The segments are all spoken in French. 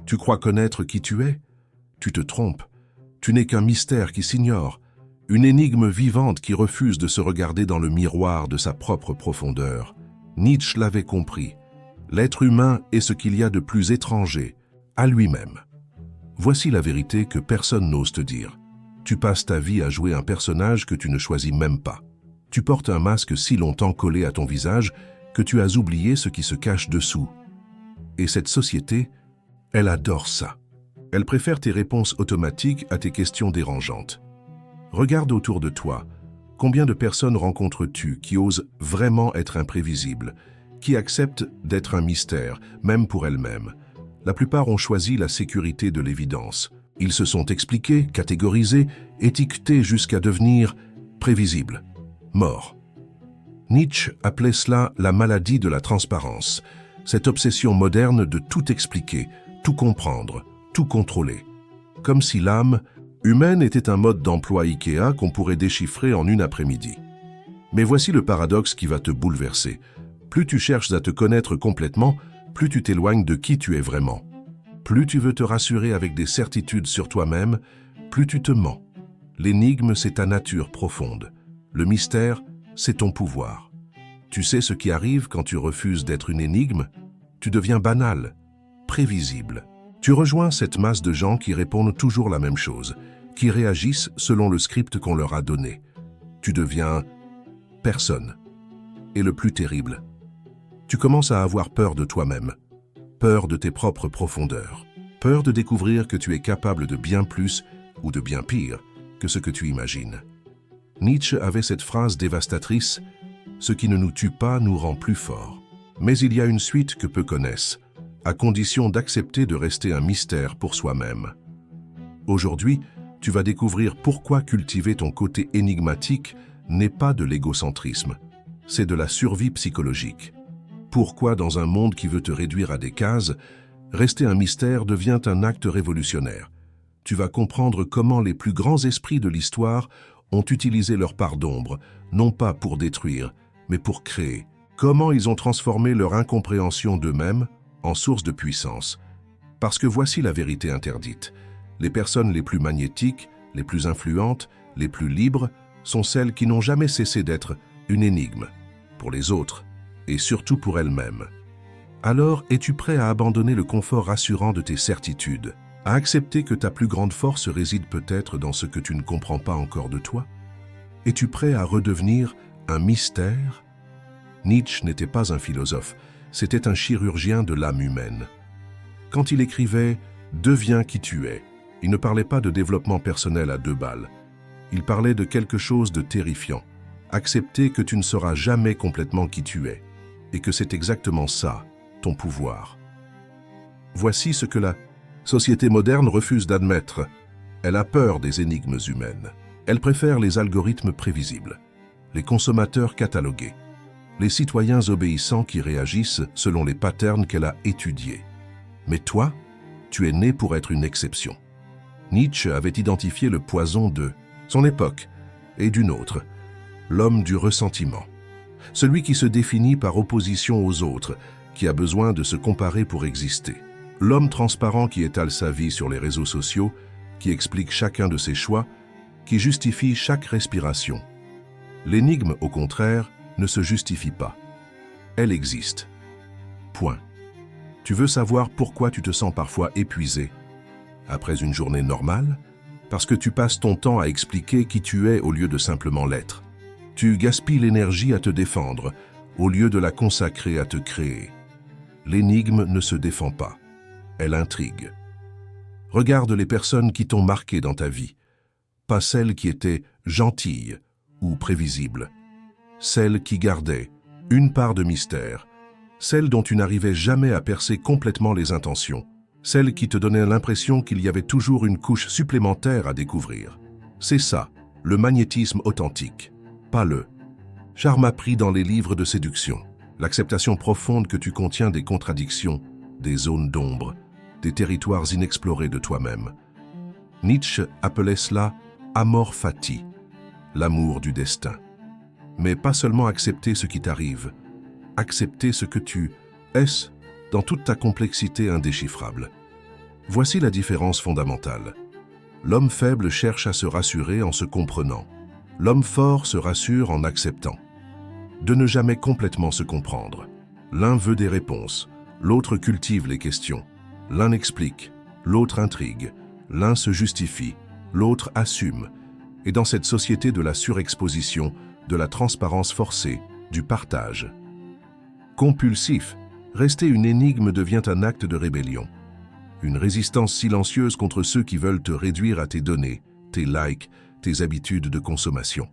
Tu crois connaître qui tu es? Tu te trompes. Tu n'es qu'un mystère qui s'ignore, une énigme vivante qui refuse de se regarder dans le miroir de sa propre profondeur. Nietzsche l'avait compris. L'être humain est ce qu'il y a de plus étranger à lui-même. Voici la vérité que personne n'ose te dire. Tu passes ta vie à jouer un personnage que tu ne choisis même pas. Tu portes un masque si longtemps collé à ton visage que tu as oublié ce qui se cache dessous. Et cette société, elle adore ça. Elle préfère tes réponses automatiques à tes questions dérangeantes. Regarde autour de toi. Combien de personnes rencontres-tu qui osent vraiment être imprévisibles, qui acceptent d'être un mystère, même pour elles-mêmes? La plupart ont choisi la sécurité de l'évidence. Ils se sont expliqués, catégorisés, étiquetés jusqu'à devenir prévisibles, morts. Nietzsche appelait cela la maladie de la transparence, cette obsession moderne de tout expliquer, tout comprendre, tout contrôler. Comme si l'âme humaine était un mode d'emploi IKEA qu'on pourrait déchiffrer en une après-midi. Mais voici le paradoxe qui va te bouleverser. Plus tu cherches à te connaître complètement, plus tu t'éloignes de qui tu es vraiment. Plus tu veux te rassurer avec des certitudes sur toi-même, plus tu te mens. L'énigme, c'est ta nature profonde. Le mystère, c'est ton pouvoir. Tu sais ce qui arrive quand tu refuses d'être une énigme? Tu deviens banal, prévisible. Tu rejoins cette masse de gens qui répondent toujours la même chose, qui réagissent selon le script qu'on leur a donné. Tu deviens personne. Et le plus terrible, tu commences à avoir peur de toi-même, peur de tes propres profondeurs, peur de découvrir que tu es capable de bien plus ou de bien pire que ce que tu imagines. Nietzsche avait cette phrase dévastatrice: « Ce qui ne nous tue pas nous rend plus forts ». Mais il y a une suite que peu connaissent, à condition d'accepter de rester un mystère pour soi-même. Aujourd'hui, tu vas découvrir pourquoi cultiver ton côté énigmatique n'est pas de l'égocentrisme, c'est de la survie psychologique. Pourquoi, dans un monde qui veut te réduire à des cases, rester un mystère devient un acte révolutionnaire. Tu vas comprendre comment les plus grands esprits de l'histoire ont utilisé leur part d'ombre, non pas pour détruire, mais pour créer. Comment ils ont transformé leur incompréhension d'eux-mêmes en source de puissance. Parce que voici la vérité interdite. Les personnes les plus magnétiques, les plus influentes, les plus libres, sont celles qui n'ont jamais cessé d'être une énigme pour les autres et surtout pour elles-mêmes. Alors, es-tu prêt à abandonner le confort rassurant de tes certitudes, à accepter que ta plus grande force réside peut-être dans ce que tu ne comprends pas encore de toi? Es-tu prêt à redevenir un mystère? Nietzsche n'était pas un philosophe, c'était un chirurgien de l'âme humaine. Quand il écrivait « Deviens qui tu es », il ne parlait pas de développement personnel à 2 balles. Il parlait de quelque chose de terrifiant. Accepter que tu ne seras jamais complètement qui tu es, et que c'est exactement ça, ton pouvoir. Voici ce que la société moderne refuse d'admettre. Elle a peur des énigmes humaines. Elle préfère les algorithmes prévisibles, les consommateurs catalogués, les citoyens obéissants qui réagissent selon les patterns qu'elle a étudiés. Mais toi, tu es né pour être une exception. Nietzsche avait identifié le poison de son époque et d'une autre, l'homme du ressentiment. Celui qui se définit par opposition aux autres, qui a besoin de se comparer pour exister. L'homme transparent qui étale sa vie sur les réseaux sociaux, qui explique chacun de ses choix, qui justifie chaque respiration. L'énigme, au contraire, ne se justifie pas. Elle existe. Point. Tu veux savoir pourquoi tu te sens parfois épuisé après une journée normale? Parce que tu passes ton temps à expliquer qui tu es au lieu de simplement l'être. Tu gaspilles l'énergie à te défendre au lieu de la consacrer à te créer. L'énigme ne se défend pas. Elle intrigue. Regarde les personnes qui t'ont marqué dans ta vie. Pas celles qui étaient gentilles ou prévisibles. Celles qui gardaient une part de mystère, celles dont tu n'arrivais jamais à percer complètement les intentions, celles qui te donnaient l'impression qu'il y avait toujours une couche supplémentaire à découvrir. C'est ça, le magnétisme authentique, pas le charme appris dans les livres de séduction, l'acceptation profonde que tu contiens des contradictions, des zones d'ombre, des territoires inexplorés de toi-même. Nietzsche appelait cela « amor fati », l'amour du destin. Mais pas seulement accepter ce qui t'arrive, accepter ce que tu es dans toute ta complexité indéchiffrable. Voici la différence fondamentale. L'homme faible cherche à se rassurer en se comprenant. L'homme fort se rassure en acceptant. De ne jamais complètement se comprendre. L'un veut des réponses, l'autre cultive les questions. L'un explique, l'autre intrigue. L'un se justifie, l'autre assume. Et dans cette société de la surexposition, de la transparence forcée, du partage. Compulsif, rester une énigme devient un acte de rébellion. Une résistance silencieuse contre ceux qui veulent te réduire à tes données, tes likes, tes habitudes de consommation.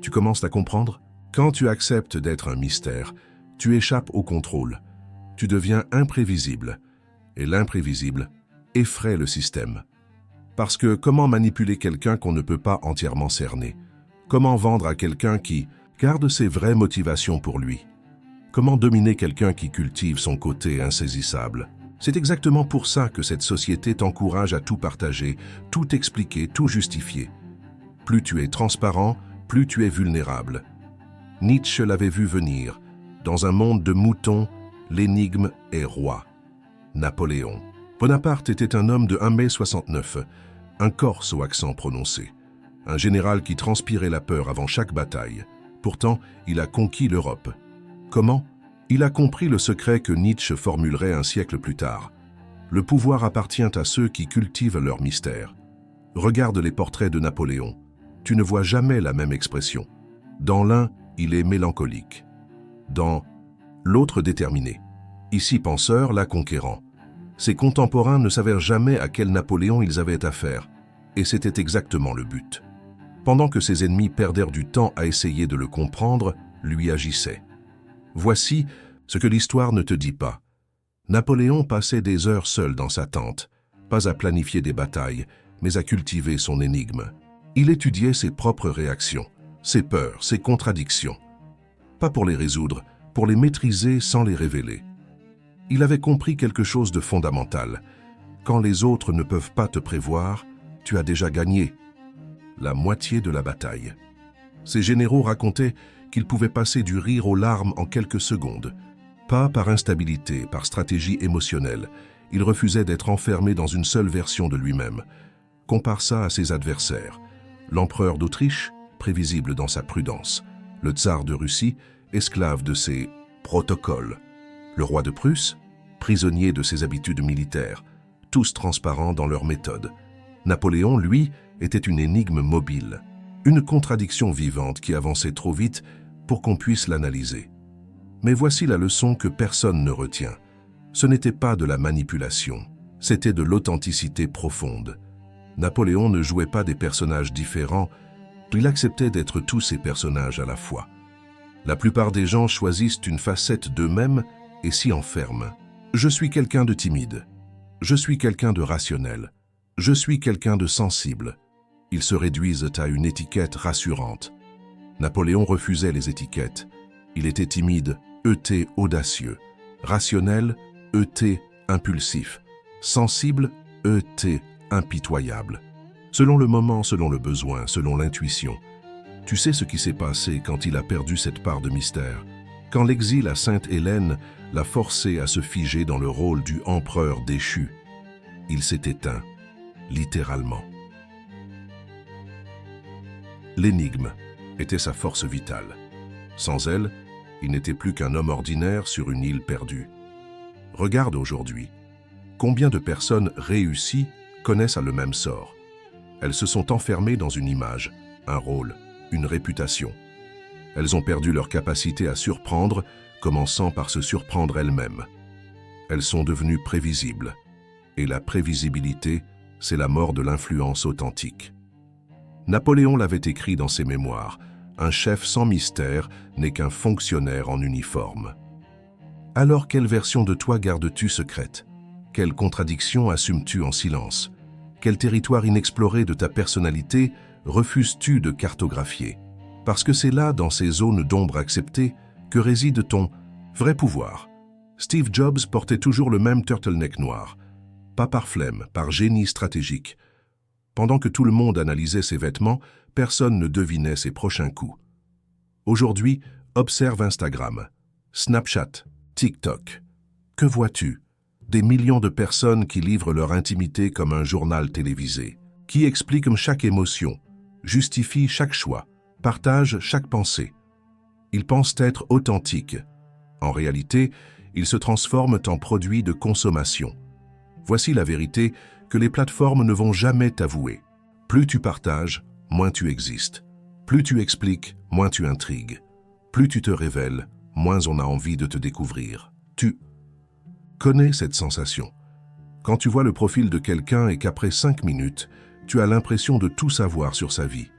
Tu commences à comprendre? Quand tu acceptes d'être un mystère, tu échappes au contrôle. Tu deviens imprévisible. Et l'imprévisible effraie le système. Parce que comment manipuler quelqu'un qu'on ne peut pas entièrement cerner? Comment vendre à quelqu'un qui garde ses vraies motivations pour lui? Comment dominer quelqu'un qui cultive son côté insaisissable? C'est exactement pour ça que cette société t'encourage à tout partager, tout expliquer, tout justifier. Plus tu es transparent, plus tu es vulnérable. Nietzsche l'avait vu venir. Dans un monde de moutons, l'énigme est roi. Napoléon. Bonaparte était un homme de 1,69 m, un Corse au accent prononcé. Un général qui transpirait la peur avant chaque bataille. Pourtant, il a conquis l'Europe. Comment? Il a compris le secret que Nietzsche formulerait un siècle plus tard. Le pouvoir appartient à ceux qui cultivent leur mystère. Regarde les portraits de Napoléon. Tu ne vois jamais la même expression. Dans l'un, il est mélancolique. Dans l'autre, déterminé. Ici penseur, là conquérant. Ses contemporains ne savaient jamais à quel Napoléon ils avaient affaire. Et c'était exactement le but. Pendant que ses ennemis perdèrent du temps à essayer de le comprendre, lui agissait. Voici ce que l'histoire ne te dit pas. Napoléon passait des heures seul dans sa tente, pas à planifier des batailles, mais à cultiver son énigme. Il étudiait ses propres réactions, ses peurs, ses contradictions. Pas pour les résoudre, pour les maîtriser sans les révéler. Il avait compris quelque chose de fondamental. Quand les autres ne peuvent pas te prévoir, tu as déjà gagné la moitié de la bataille. Ces généraux racontaient qu'ils pouvaient passer du rire aux larmes en quelques secondes. Pas par instabilité, par stratégie émotionnelle. Il refusait d'être enfermé dans une seule version de lui-même. Compare ça à ses adversaires. L'empereur d'Autriche, prévisible dans sa prudence. Le tsar de Russie, esclave de ses protocoles. Le roi de Prusse, prisonnier de ses habitudes militaires. Tous transparents dans leurs méthodes. Napoléon, lui, était une énigme mobile. Une contradiction vivante qui avançait trop vite pour qu'on puisse l'analyser. Mais voici la leçon que personne ne retient. Ce n'était pas de la manipulation, c'était de l'authenticité profonde. Napoléon ne jouait pas des personnages différents, il acceptait d'être tous ces personnages à la fois. La plupart des gens choisissent une facette d'eux-mêmes et s'y enferment. Je suis quelqu'un de timide. Je suis quelqu'un de rationnel. Je suis quelqu'un de sensible. Ils se réduisent à une étiquette rassurante. Napoléon refusait les étiquettes. Il était timide, audacieux. Rationnel, impulsif. Sensible, impitoyable. Selon le moment, selon le besoin, selon l'intuition. Tu sais ce qui s'est passé quand il a perdu cette part de mystère. Quand l'exil à Sainte-Hélène l'a forcé à se figer dans le rôle du empereur déchu. Il s'est éteint, littéralement. L'énigme était sa force vitale. Sans elle, il n'était plus qu'un homme ordinaire sur une île perdue. Regarde aujourd'hui. Combien de personnes réussies connaissent le même sort? Elles se sont enfermées dans une image, un rôle, une réputation. Elles ont perdu leur capacité à surprendre, commençant par se surprendre elles-mêmes. Elles sont devenues prévisibles. Et la prévisibilité, c'est la mort de l'influence authentique. Napoléon l'avait écrit dans ses mémoires. Un chef sans mystère n'est qu'un fonctionnaire en uniforme. Alors quelle version de toi gardes-tu secrète? Quelle contradiction assumes-tu en silence? Quel territoire inexploré de ta personnalité refuses-tu de cartographier? Parce que c'est là, dans ces zones d'ombre acceptées, que réside ton vrai pouvoir. Steve Jobs portait toujours le même turtleneck noir. Pas par flemme, par génie stratégique. Pendant que tout le monde analysait ses vêtements, personne ne devinait ses prochains coups. Aujourd'hui, observe Instagram, Snapchat, TikTok. Que vois-tu? Des millions de personnes qui livrent leur intimité comme un journal télévisé, qui expliquent chaque émotion, justifient chaque choix, partagent chaque pensée. Ils pensent être authentiques. En réalité, ils se transforment en produits de consommation. Voici la vérité que les plateformes ne vont jamais t'avouer. Plus tu partages, moins tu existes. Plus tu expliques, moins tu intrigues. Plus tu te révèles, moins on a envie de te découvrir. Tu connais cette sensation. Quand tu vois le profil de quelqu'un et qu'après 5 minutes, tu as l'impression de tout savoir sur sa vie.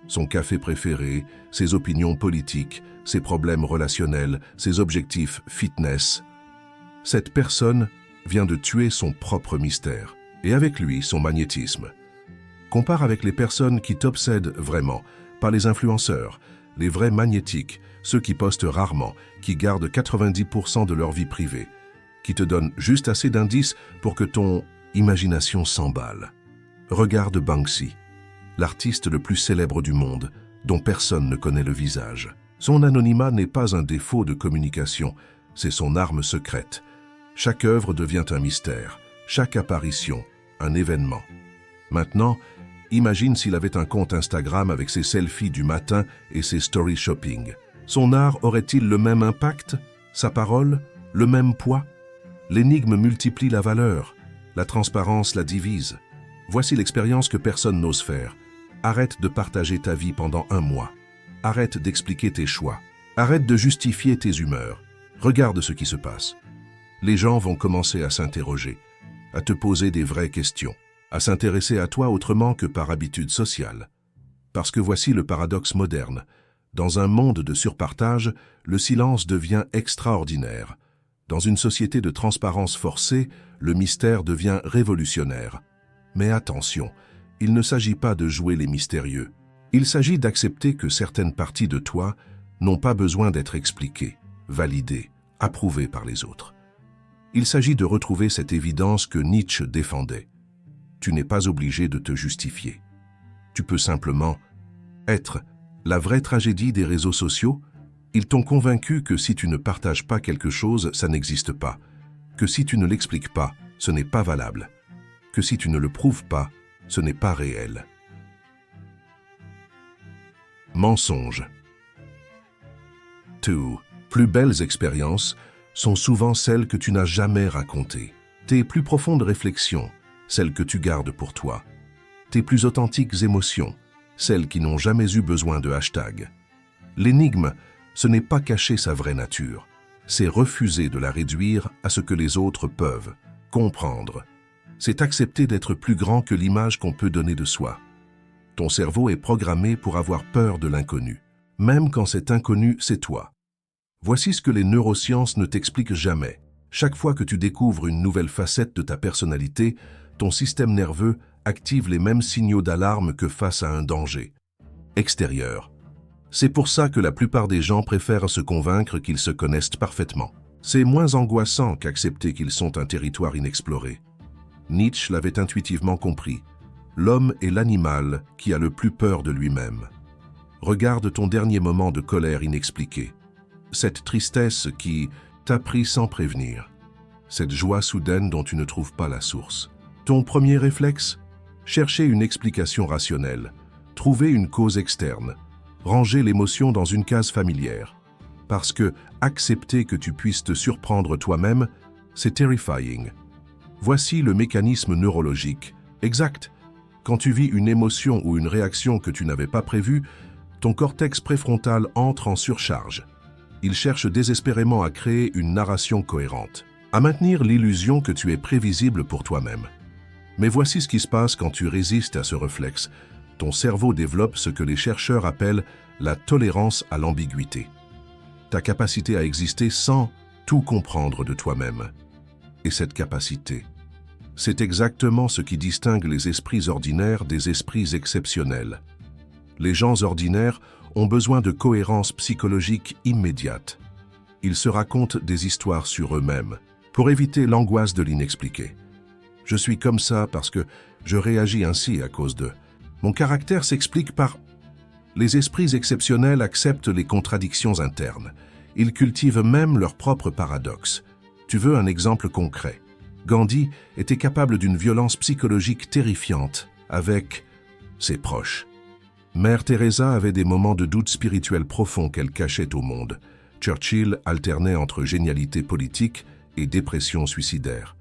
Son café préféré, ses opinions politiques, ses problèmes relationnels, ses objectifs fitness. Cette personne vient de tuer son propre mystère, et avec lui son magnétisme. Compare avec les personnes qui t'obsèdent vraiment, pas les influenceurs, les vrais magnétiques, ceux qui postent rarement, qui gardent 90% de leur vie privée, qui te donnent juste assez d'indices pour que ton imagination s'emballe. Regarde Banksy, l'artiste le plus célèbre du monde, dont personne ne connaît le visage. Son anonymat n'est pas un défaut de communication, c'est son arme secrète. Chaque œuvre devient un mystère, chaque apparition, un événement. Maintenant, imagine s'il avait un compte Instagram avec ses selfies du matin et ses story shopping. Son art aurait-il le même impact? Sa parole? Le même poids? L'énigme multiplie la valeur, la transparence la divise. Voici l'expérience que personne n'ose faire. Arrête de partager ta vie pendant 1 mois. Arrête d'expliquer tes choix. Arrête de justifier tes humeurs. Regarde ce qui se passe. Les gens vont commencer à s'interroger, à te poser des vraies questions, à s'intéresser à toi autrement que par habitude sociale. Parce que voici le paradoxe moderne. Dans un monde de surpartage, le silence devient extraordinaire. Dans une société de transparence forcée, le mystère devient révolutionnaire. Mais attention, il ne s'agit pas de jouer les mystérieux. Il s'agit d'accepter que certaines parties de toi n'ont pas besoin d'être expliquées, validées, approuvées par les autres. Il s'agit de retrouver cette évidence que Nietzsche défendait. Tu n'es pas obligé de te justifier. Tu peux simplement être. La vraie tragédie des réseaux sociaux, ils t'ont convaincu que si tu ne partages pas quelque chose, ça n'existe pas. Que si tu ne l'expliques pas, ce n'est pas valable. Que si tu ne le prouves pas, ce n'est pas réel. Mensonge. Tes plus belles expériences sont souvent celles que tu n'as jamais racontées. Tes plus profondes réflexions, celles que tu gardes pour toi. Tes plus authentiques émotions, celles qui n'ont jamais eu besoin de hashtag. L'énigme, ce n'est pas cacher sa vraie nature, c'est refuser de la réduire à ce que les autres peuvent comprendre. C'est accepter d'être plus grand que l'image qu'on peut donner de soi. Ton cerveau est programmé pour avoir peur de l'inconnu, même quand cet inconnu, c'est toi. Voici ce que les neurosciences ne t'expliquent jamais. Chaque fois que tu découvres une nouvelle facette de ta personnalité, ton système nerveux active les mêmes signaux d'alarme que face à un danger extérieur. C'est pour ça que la plupart des gens préfèrent se convaincre qu'ils se connaissent parfaitement. C'est moins angoissant qu'accepter qu'ils sont un territoire inexploré. Nietzsche l'avait intuitivement compris. L'homme est l'animal qui a le plus peur de lui-même. Regarde ton dernier moment de colère inexpliquée. Cette tristesse qui t'a pris sans prévenir. Cette joie soudaine dont tu ne trouves pas la source. Ton premier réflexe? Chercher une explication rationnelle. Trouver une cause externe. Ranger l'émotion dans une case familière. Parce que accepter que tu puisses te surprendre toi-même, c'est terrifying. Voici le mécanisme neurologique. Exact. Quand tu vis une émotion ou une réaction que tu n'avais pas prévue, ton cortex préfrontal entre en surcharge. Il cherche désespérément à créer une narration cohérente, à maintenir l'illusion que tu es prévisible pour toi-même. Mais voici ce qui se passe quand tu résistes à ce réflexe. Ton cerveau développe ce que les chercheurs appellent la tolérance à l'ambiguïté. Ta capacité à exister sans tout comprendre de toi-même. Et cette capacité, c'est exactement ce qui distingue les esprits ordinaires des esprits exceptionnels. Les gens ordinaires ont besoin de cohérence psychologique immédiate. Ils se racontent des histoires sur eux-mêmes pour éviter l'angoisse de l'inexpliqué. Je suis comme ça parce que je réagis ainsi à cause de... Mon caractère s'explique par... Les esprits exceptionnels acceptent les contradictions internes. Ils cultivent même leurs propres paradoxes. Tu veux un exemple concret? Gandhi était capable d'une violence psychologique terrifiante avec ses proches. Mère Teresa avait des moments de doute spirituel profond qu'elle cachait au monde. Churchill alternait entre génialité politique et dépression suicidaire.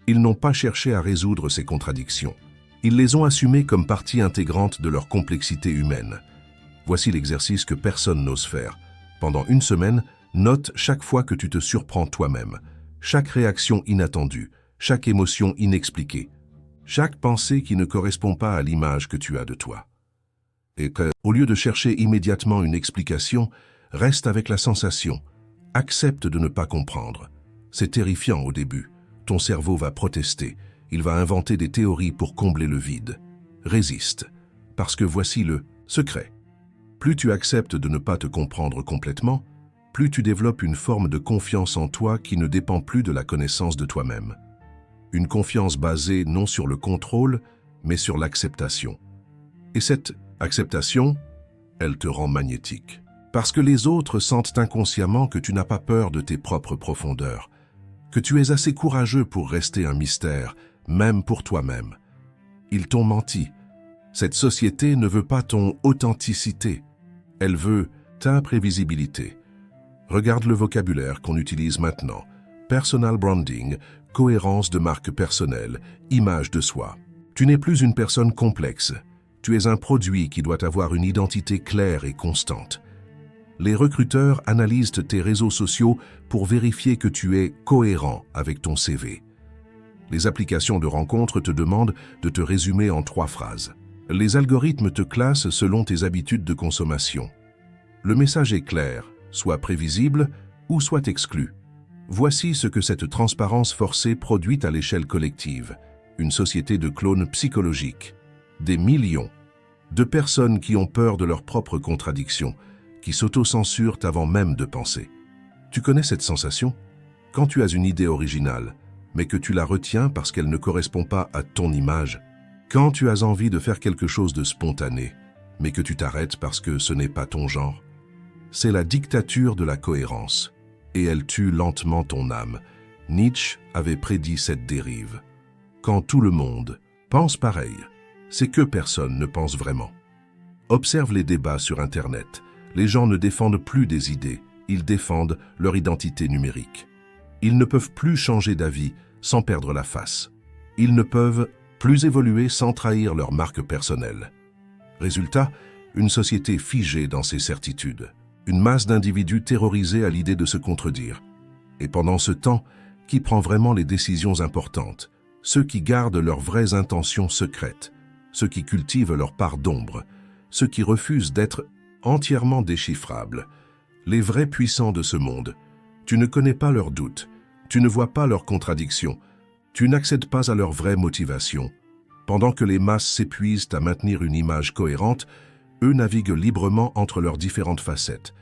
Ils n'ont pas cherché à résoudre ces contradictions. Ils les ont assumées comme partie intégrante de leur complexité humaine. Voici l'exercice que personne n'ose faire. Pendant une semaine, note chaque fois que tu te surprends toi-même, chaque réaction inattendue, chaque émotion inexpliquée, chaque pensée qui ne correspond pas à l'image que tu as de toi. Et que, au lieu de chercher immédiatement une explication, reste avec la sensation. Accepte de ne pas comprendre. C'est terrifiant au début. Ton cerveau va protester. Il va inventer des théories pour combler le vide. Résiste. Parce que voici le secret. Plus tu acceptes de ne pas te comprendre complètement, plus tu développes une forme de confiance en toi qui ne dépend plus de la connaissance de toi-même. Une confiance basée non sur le contrôle, mais sur l'acceptation. Et cette acceptation, elle te rend magnétique. Parce que les autres sentent inconsciemment que tu n'as pas peur de tes propres profondeurs, que tu es assez courageux pour rester un mystère, même pour toi-même. Ils t'ont menti. Cette société ne veut pas ton authenticité, elle veut ta prévisibilité. Regarde le vocabulaire qu'on utilise maintenant. Personal branding, cohérence de marque personnelle, image de soi. Tu n'es plus une personne complexe. Tu es un produit qui doit avoir une identité claire et constante. Les recruteurs analysent tes réseaux sociaux pour vérifier que tu es cohérent avec ton CV. Les applications de rencontres te demandent de te résumer en 3 phrases. Les algorithmes te classent selon tes habitudes de consommation. Le message est clair, soit prévisible ou soit exclu. Voici ce que cette transparence forcée produit à l'échelle collective. Une société de clones psychologiques. Des millions de personnes qui ont peur de leurs propres contradictions, qui s'autocensurent avant même de penser. Tu connais cette sensation? Quand tu as une idée originale, mais que tu la retiens parce qu'elle ne correspond pas à ton image. Quand tu as envie de faire quelque chose de spontané, mais que tu t'arrêtes parce que ce n'est pas ton genre. C'est la dictature de la cohérence, et elle tue lentement ton âme. Nietzsche avait prédit cette dérive. Quand tout le monde pense pareil, c'est que personne ne pense vraiment. Observe les débats sur Internet. Les gens ne défendent plus des idées, ils défendent leur identité numérique. Ils ne peuvent plus changer d'avis sans perdre la face. Ils ne peuvent plus évoluer sans trahir leur marque personnelle. Résultat, une société figée dans ses certitudes. Une masse d'individus terrorisés à l'idée de se contredire. Et pendant ce temps, qui prend vraiment les décisions importantes? Ceux qui gardent leurs vraies intentions secrètes, ceux qui cultivent leur part d'ombre, ceux qui refusent d'être entièrement déchiffrables. Les vrais puissants de ce monde. Tu ne connais pas leurs doutes, tu ne vois pas leurs contradictions, tu n'accèdes pas à leurs vraies motivations. Pendant que les masses s'épuisent à maintenir une image cohérente, eux naviguent librement entre leurs différentes facettes.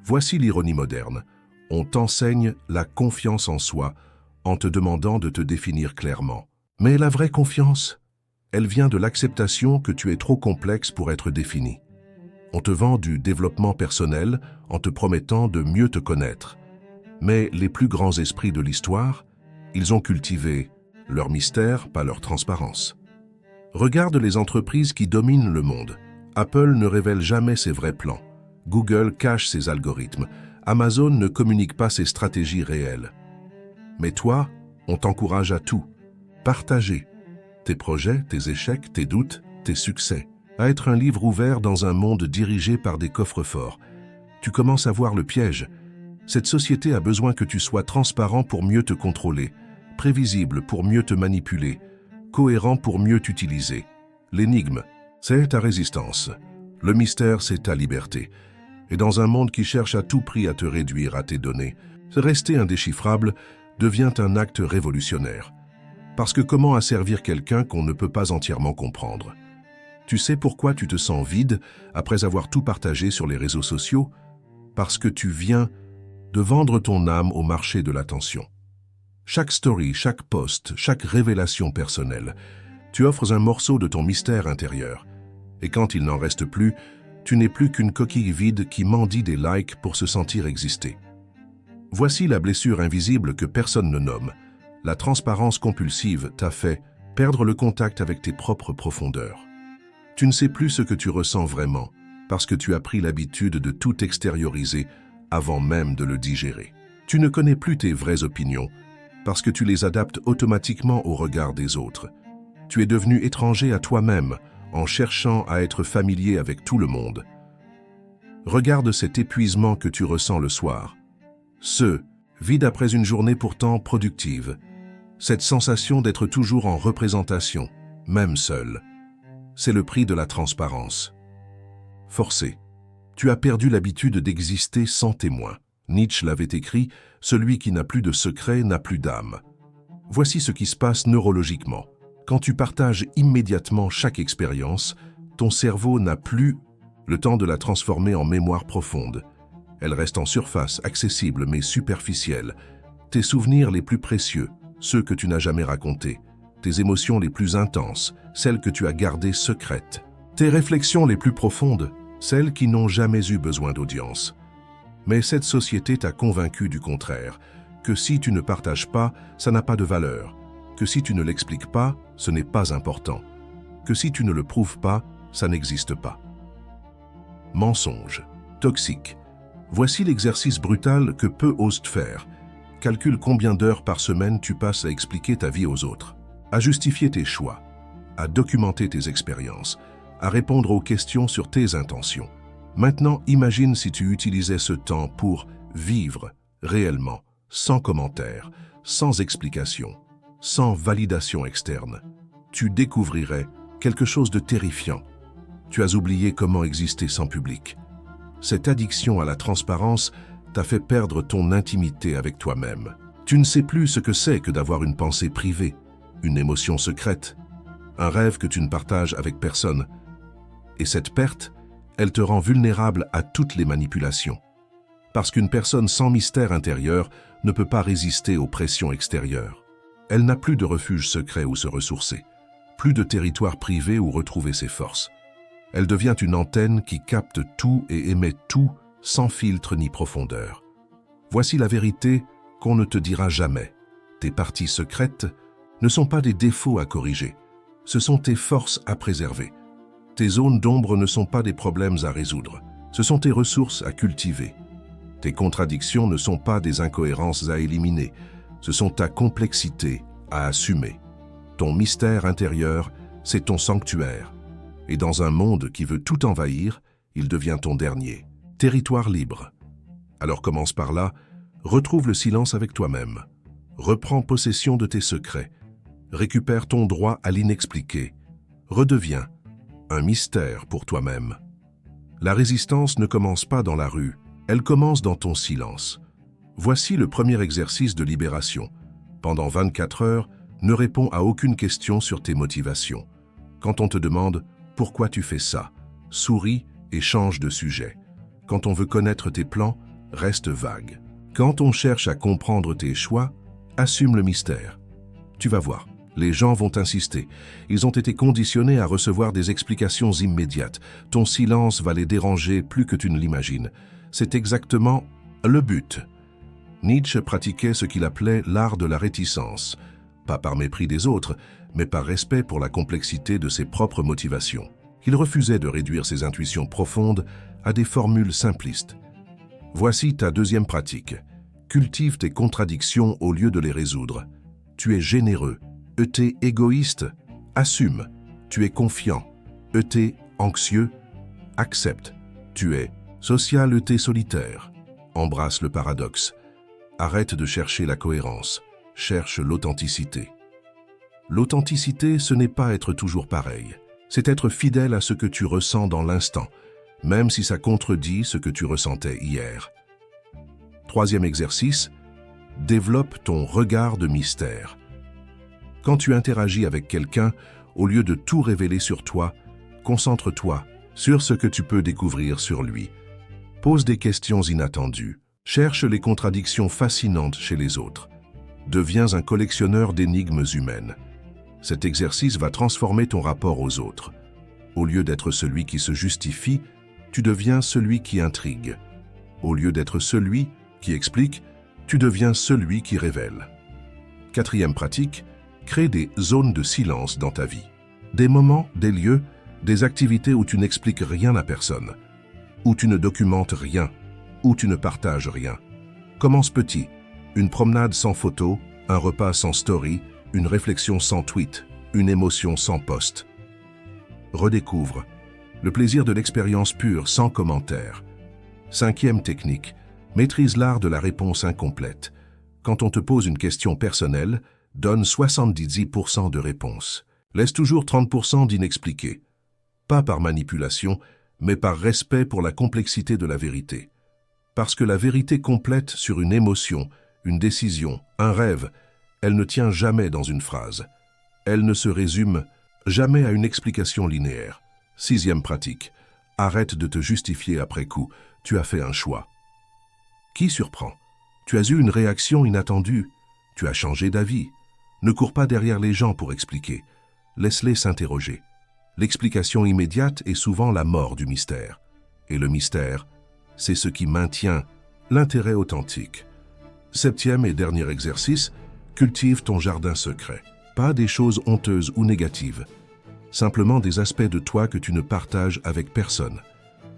Voici l'ironie moderne. On t'enseigne la confiance en soi en te demandant de te définir clairement. Mais la vraie confiance, elle vient de l'acceptation que tu es trop complexe pour être défini. On te vend du développement personnel en te promettant de mieux te connaître. Mais les plus grands esprits de l'histoire, ils ont cultivé leur mystère, pas leur transparence. Regarde les entreprises qui dominent le monde. Apple ne révèle jamais ses vrais plans. Google cache ses algorithmes. Amazon ne communique pas ses stratégies réelles. Mais toi, on t'encourage à tout. Partager tes projets, tes échecs, tes doutes, tes succès. À être un livre ouvert dans un monde dirigé par des coffres-forts. Tu commences à voir le piège. Cette société a besoin que tu sois transparent pour mieux te contrôler, prévisible pour mieux te manipuler, cohérent pour mieux t'utiliser. L'énigme, c'est ta résistance. Le mystère, c'est ta liberté. Et dans un monde qui cherche à tout prix à te réduire à tes données, rester indéchiffrable devient un acte révolutionnaire. Parce que comment asservir quelqu'un qu'on ne peut pas entièrement comprendre? Tu sais pourquoi tu te sens vide après avoir tout partagé sur les réseaux sociaux? Parce que tu viens de vendre ton âme au marché de l'attention. Chaque story, chaque post, chaque révélation personnelle, tu offres un morceau de ton mystère intérieur. Et quand il n'en reste plus, tu n'es plus qu'une coquille vide qui mendie des likes pour se sentir exister. Voici la blessure invisible que personne ne nomme. La transparence compulsive t'a fait perdre le contact avec tes propres profondeurs. Tu ne sais plus ce que tu ressens vraiment parce que tu as pris l'habitude de tout extérioriser avant même de le digérer. Tu ne connais plus tes vraies opinions parce que tu les adaptes automatiquement au regard des autres. Tu es devenu étranger à toi-même en cherchant à être familier avec tout le monde. Regarde cet épuisement que tu ressens le soir. Vide après une journée pourtant productive. Cette sensation d'être toujours en représentation, même seul. C'est le prix de la transparence. Forcé. Tu as perdu l'habitude d'exister sans témoin. Nietzsche l'avait écrit, « Celui qui n'a plus de secret n'a plus d'âme ». Voici ce qui se passe neurologiquement. Quand tu partages immédiatement chaque expérience, ton cerveau n'a plus le temps de la transformer en mémoire profonde. Elle reste en surface, accessible mais superficielle. Tes souvenirs les plus précieux, ceux que tu n'as jamais racontés. Tes émotions les plus intenses, celles que tu as gardées secrètes. Tes réflexions les plus profondes, celles qui n'ont jamais eu besoin d'audience. Mais cette société t'a convaincu du contraire, que si tu ne partages pas, ça n'a pas de valeur, que si tu ne l'expliques pas, ce n'est pas important, que si tu ne le prouves pas, ça n'existe pas. Mensonge, toxique. Voici l'exercice brutal que peu osent faire. Calcule combien d'heures par semaine tu passes à expliquer ta vie aux autres, à justifier tes choix, à documenter tes expériences, à répondre aux questions sur tes intentions. Maintenant, imagine si tu utilisais ce temps pour vivre réellement, sans commentaire, sans explication, sans validation externe. Tu découvrirais quelque chose de terrifiant. Tu as oublié comment exister sans public. Cette addiction à la transparence t'a fait perdre ton intimité avec toi-même. Tu ne sais plus ce que c'est que d'avoir une pensée privée, une émotion secrète, un rêve que tu ne partages avec personne. Et cette perte, elle te rend vulnérable à toutes les manipulations. Parce qu'une personne sans mystère intérieur ne peut pas résister aux pressions extérieures. Elle n'a plus de refuge secret où se ressourcer, plus de territoire privé où retrouver ses forces. Elle devient une antenne qui capte tout et émet tout sans filtre ni profondeur. Voici la vérité qu'on ne te dira jamais. Tes parties secrètes ne sont pas des défauts à corriger, ce sont tes forces à préserver. Tes zones d'ombre ne sont pas des problèmes à résoudre, ce sont tes ressources à cultiver. Tes contradictions ne sont pas des incohérences à éliminer, ce sont ta complexité à assumer. Ton mystère intérieur, c'est ton sanctuaire. Et dans un monde qui veut tout envahir, il devient ton dernier. Territoire libre. Alors commence par là, retrouve le silence avec toi-même. Reprends possession de tes secrets. Récupère ton droit à l'inexpliqué. Redeviens un mystère pour toi-même. La résistance ne commence pas dans la rue, elle commence dans ton silence. Voici le premier exercice de libération. Pendant 24 heures, ne réponds à aucune question sur tes motivations. Quand on te demande « Pourquoi tu fais ça ?», souris et change de sujet. Quand on veut connaître tes plans, reste vague. Quand on cherche à comprendre tes choix, assume le mystère. Tu vas voir. Les gens vont insister. Ils ont été conditionnés à recevoir des explications immédiates. Ton silence va les déranger plus que tu ne l'imagines. C'est exactement le but. Nietzsche pratiquait ce qu'il appelait l'art de la réticence. Pas par mépris des autres, mais par respect pour la complexité de ses propres motivations. Il refusait de réduire ses intuitions profondes à des formules simplistes. Voici ta deuxième pratique. Cultive tes contradictions au lieu de les résoudre. Tu es généreux. T'es égoïste, assume. Tu es confiant. T'es anxieux, accepte. Tu es social, t'es solitaire. Embrasse le paradoxe. Arrête de chercher la cohérence. Cherche l'authenticité. L'authenticité, ce n'est pas être toujours pareil. C'est être fidèle à ce que tu ressens dans l'instant, même si ça contredit ce que tu ressentais hier. Troisième exercice, développe ton regard de mystère. Quand tu interagis avec quelqu'un, au lieu de tout révéler sur toi, concentre-toi sur ce que tu peux découvrir sur lui. Pose des questions inattendues. Cherche les contradictions fascinantes chez les autres. Deviens un collectionneur d'énigmes humaines. Cet exercice va transformer ton rapport aux autres. Au lieu d'être celui qui se justifie, tu deviens celui qui intrigue. Au lieu d'être celui qui explique, tu deviens celui qui révèle. Quatrième pratique, crée des zones de silence dans ta vie. Des moments, des lieux, des activités où tu n'expliques rien à personne, où tu ne documentes rien, où tu ne partages rien. Commence petit, une promenade sans photo, un repas sans story, une réflexion sans tweet, une émotion sans post. Redécouvre le plaisir de l'expérience pure sans commentaire. Cinquième technique, maîtrise l'art de la réponse incomplète. Quand on te pose une question personnelle, donne 70% de réponses. Laisse toujours 30% d'inexpliqué. Pas par manipulation, mais par respect pour la complexité de la vérité. Parce que la vérité complète sur une émotion, une décision, un rêve, elle ne tient jamais dans une phrase. Elle ne se résume jamais à une explication linéaire. Sixième pratique, arrête de te justifier après coup, tu as fait un choix. Qui surprend? Tu as eu une réaction inattendue, tu as changé d'avis. Ne cours pas derrière les gens pour expliquer, laisse-les s'interroger. L'explication immédiate est souvent la mort du mystère. Et le mystère, c'est ce qui maintient l'intérêt authentique. Septième et dernier exercice, cultive ton jardin secret. Pas des choses honteuses ou négatives, simplement des aspects de toi que tu ne partages avec personne.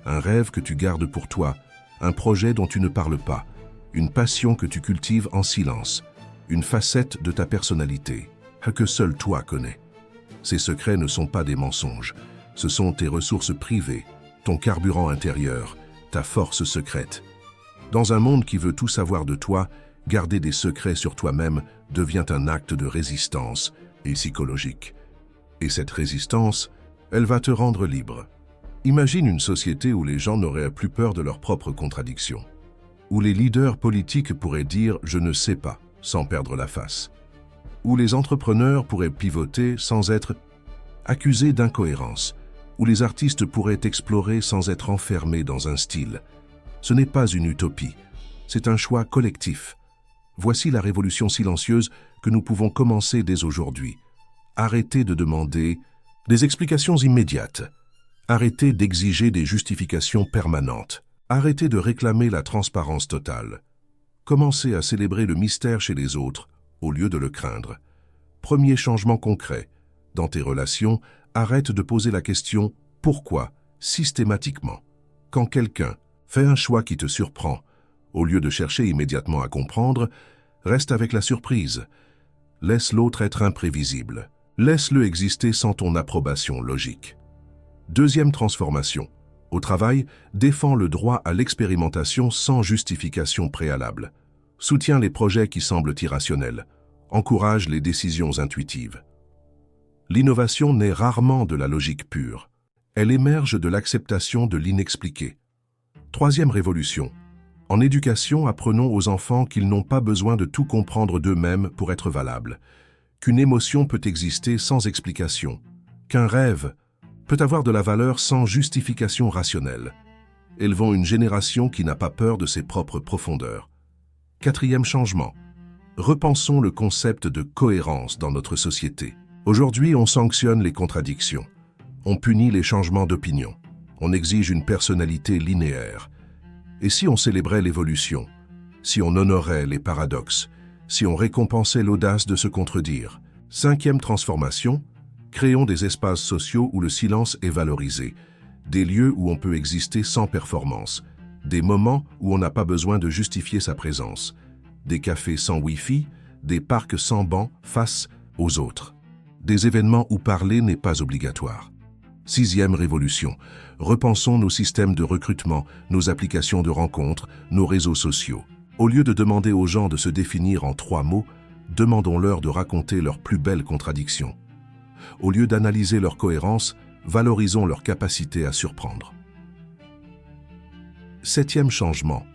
Un rêve que tu gardes pour toi, un projet dont tu ne parles pas, une passion que tu cultives en silence, une facette de ta personnalité que seul toi connais. Ces secrets ne sont pas des mensonges, ce sont tes ressources privées, ton carburant intérieur, ta force secrète. Dans un monde qui veut tout savoir de toi, garder des secrets sur toi-même devient un acte de résistance et psychologique. Et cette résistance, elle va te rendre libre. Imagine une société où les gens n'auraient plus peur de leurs propres contradictions, où les leaders politiques pourraient dire « je ne sais pas » sans perdre la face, où les entrepreneurs pourraient pivoter sans être accusés d'incohérence, où les artistes pourraient explorer sans être enfermés dans un style. Ce n'est pas une utopie, c'est un choix collectif. Voici la révolution silencieuse que nous pouvons commencer dès aujourd'hui. Arrêtez de demander des explications immédiates. Arrêtez d'exiger des justifications permanentes. Arrêtez de réclamer la transparence totale. Commencez à célébrer le mystère chez les autres, au lieu de le craindre. Premier changement concret. Dans tes relations, arrête de poser la question « pourquoi ?» systématiquement. Quand quelqu'un fait un choix qui te surprend, au lieu de chercher immédiatement à comprendre, reste avec la surprise. Laisse l'autre être imprévisible. Laisse-le exister sans ton approbation logique. Deuxième transformation. Au travail, défends le droit à l'expérimentation sans justification préalable. Soutiens les projets qui semblent irrationnels. Encourage les décisions intuitives. L'innovation naît rarement de la logique pure. Elle émerge de l'acceptation de l'inexpliqué. Troisième révolution. En éducation, apprenons aux enfants qu'ils n'ont pas besoin de tout comprendre d'eux-mêmes pour être valables, qu'une émotion peut exister sans explication, qu'un rêve peut avoir de la valeur sans justification rationnelle. Élevons une génération qui n'a pas peur de ses propres profondeurs. Quatrième changement. Repensons le concept de cohérence dans notre société. Aujourd'hui, on sanctionne les contradictions. On punit les changements d'opinion. On exige une personnalité linéaire. Et si on célébrait l'évolution, si on honorait les paradoxes, si on récompensait l'audace de se contredire? Cinquième transformation, créons des espaces sociaux où le silence est valorisé, des lieux où on peut exister sans performance, des moments où on n'a pas besoin de justifier sa présence, des cafés sans Wi-Fi, des parcs sans bancs face aux autres, des événements où parler n'est pas obligatoire. Sixième révolution, repensons nos systèmes de recrutement, nos applications de rencontres, nos réseaux sociaux. Au lieu de demander aux gens de se définir en 3 mots, demandons-leur de raconter leurs plus belles contradictions. Au lieu d'analyser leur cohérence, valorisons leur capacité à surprendre. Septième changement.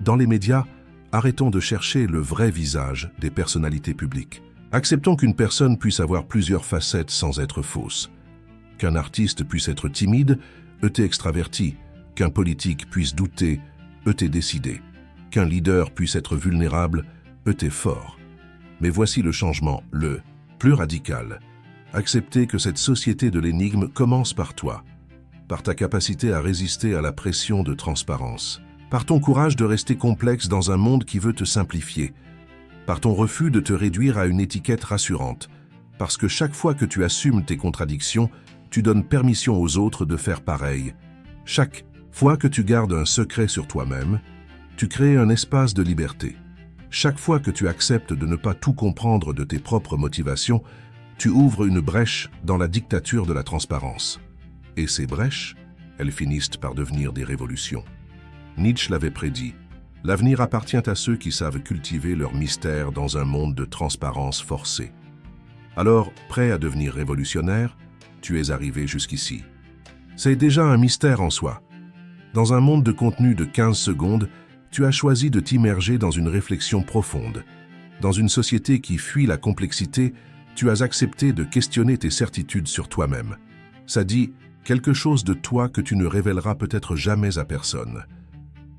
Dans les médias, arrêtons de chercher le vrai visage des personnalités publiques. Acceptons qu'une personne puisse avoir plusieurs facettes sans être fausse. Qu'un artiste puisse être timide, extraverti, qu'un politique puisse douter, décidé, qu'un leader puisse être vulnérable, fort. Mais voici le changement, le plus radical. Accepter que cette société de l'énigme commence par toi, par ta capacité à résister à la pression de transparence, par ton courage de rester complexe dans un monde qui veut te simplifier, par ton refus de te réduire à une étiquette rassurante, parce que chaque fois que tu assumes tes contradictions, tu donnes permission aux autres de faire pareil. Chaque fois que tu gardes un secret sur toi-même, tu crées un espace de liberté. Chaque fois que tu acceptes de ne pas tout comprendre de tes propres motivations, tu ouvres une brèche dans la dictature de la transparence. Et ces brèches, elles finissent par devenir des révolutions. Nietzsche l'avait prédit. L'avenir appartient à ceux qui savent cultiver leur mystère dans un monde de transparence forcée. Alors, prêt à devenir révolutionnaire, tu es arrivé jusqu'ici. C'est déjà un mystère en soi. Dans un monde de contenu de 15 secondes, tu as choisi de t'immerger dans une réflexion profonde. Dans une société qui fuit la complexité, tu as accepté de questionner tes certitudes sur toi-même. Ça dit quelque chose de toi que tu ne révéleras peut-être jamais à personne.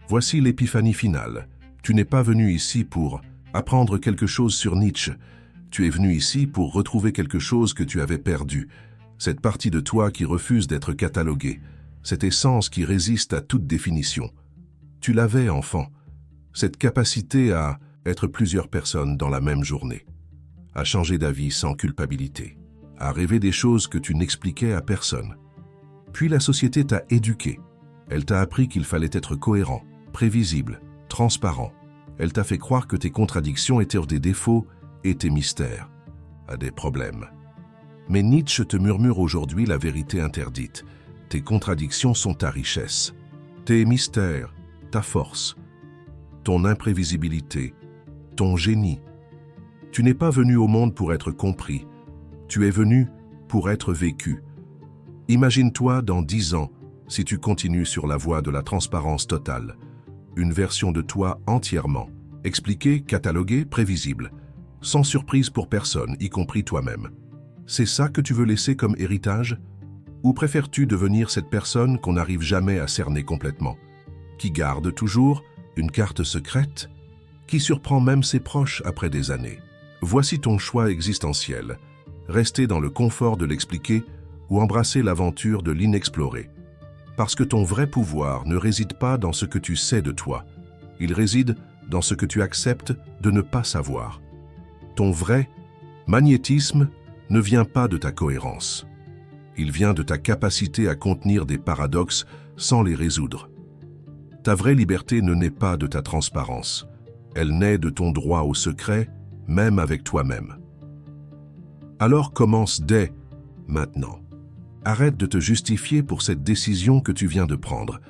Voici l'épiphanie finale. Tu n'es pas venu ici pour apprendre quelque chose sur Nietzsche. Tu es venu ici pour retrouver quelque chose que tu avais perdu. Cette partie de toi qui refuse d'être cataloguée. Cette essence qui résiste à toute définition. Tu l'avais, enfant. Cette capacité à être plusieurs personnes dans la même journée. À changer d'avis sans culpabilité. À rêver des choses que tu n'expliquais à personne. Puis la société t'a éduqué. Elle t'a appris qu'il fallait être cohérent, prévisible, transparent. Elle t'a fait croire que tes contradictions étaient des défauts et tes mystères à des problèmes. Mais Nietzsche te murmure aujourd'hui la vérité interdite. Tes contradictions sont ta richesse. Tes mystères, ta force, ton imprévisibilité, ton génie. Tu n'es pas venu au monde pour être compris. Tu es venu pour être vécu. Imagine-toi dans 10 ans, si tu continues sur la voie de la transparence totale. Une version de toi entièrement, expliquée, cataloguée, prévisible, sans surprise pour personne, y compris toi-même. C'est ça que tu veux laisser comme héritage? Ou préfères-tu devenir cette personne qu'on n'arrive jamais à cerner complètement, qui garde toujours une carte secrète, qui surprend même ses proches après des années? Voici ton choix existentiel. Rester dans le confort de l'expliquer ou embrasser l'aventure de l'inexploré. Parce que ton vrai pouvoir ne réside pas dans ce que tu sais de toi. Il réside dans ce que tu acceptes de ne pas savoir. Ton vrai magnétisme ne vient pas de ta cohérence. Il vient de ta capacité à contenir des paradoxes sans les résoudre. Ta vraie liberté ne naît pas de ta transparence. Elle naît de ton droit au secret, même avec toi-même. Alors commence dès maintenant. Arrête de te justifier pour cette décision que tu viens de prendre.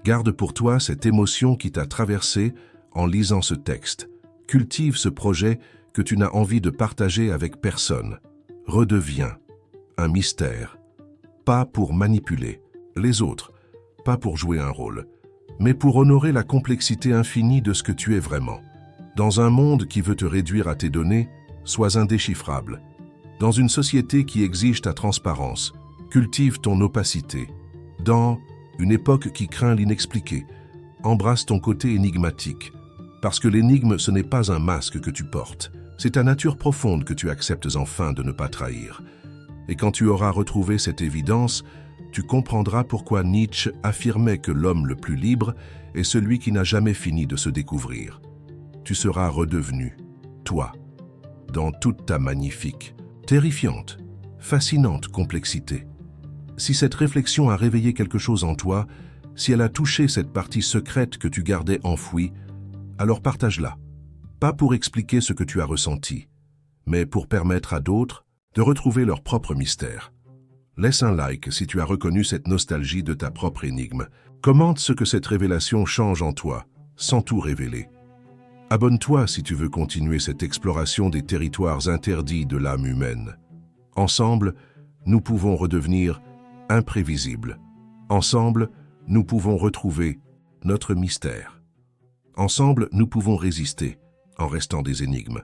Garde pour toi cette émotion qui t'a traversé en lisant ce texte. Cultive ce projet que tu n'as envie de partager avec personne. Redeviens un mystère. Pas pour manipuler les autres, pas pour jouer un rôle, mais pour honorer la complexité infinie de ce que tu es vraiment. Dans un monde qui veut te réduire à tes données, sois indéchiffrable. Dans une société qui exige ta transparence, cultive ton opacité. Dans une époque qui craint l'inexpliqué, embrasse ton côté énigmatique. Parce que l'énigme, ce n'est pas un masque que tu portes. C'est ta nature profonde que tu acceptes enfin de ne pas trahir. Et quand tu auras retrouvé cette évidence, tu comprendras pourquoi Nietzsche affirmait que l'homme le plus libre est celui qui n'a jamais fini de se découvrir. Tu seras redevenu, toi, dans toute ta magnifique, terrifiante, fascinante complexité. Si cette réflexion a réveillé quelque chose en toi, si elle a touché cette partie secrète que tu gardais enfouie, alors partage-la. Pas pour expliquer ce que tu as ressenti, mais pour permettre à d'autres de retrouver leur propre mystère. Laisse un like si tu as reconnu cette nostalgie de ta propre énigme. Commente ce que cette révélation change en toi, sans tout révéler. Abonne-toi si tu veux continuer cette exploration des territoires interdits de l'âme humaine. Ensemble, nous pouvons redevenir imprévisibles. Ensemble, nous pouvons retrouver notre mystère. Ensemble, nous pouvons résister en restant des énigmes.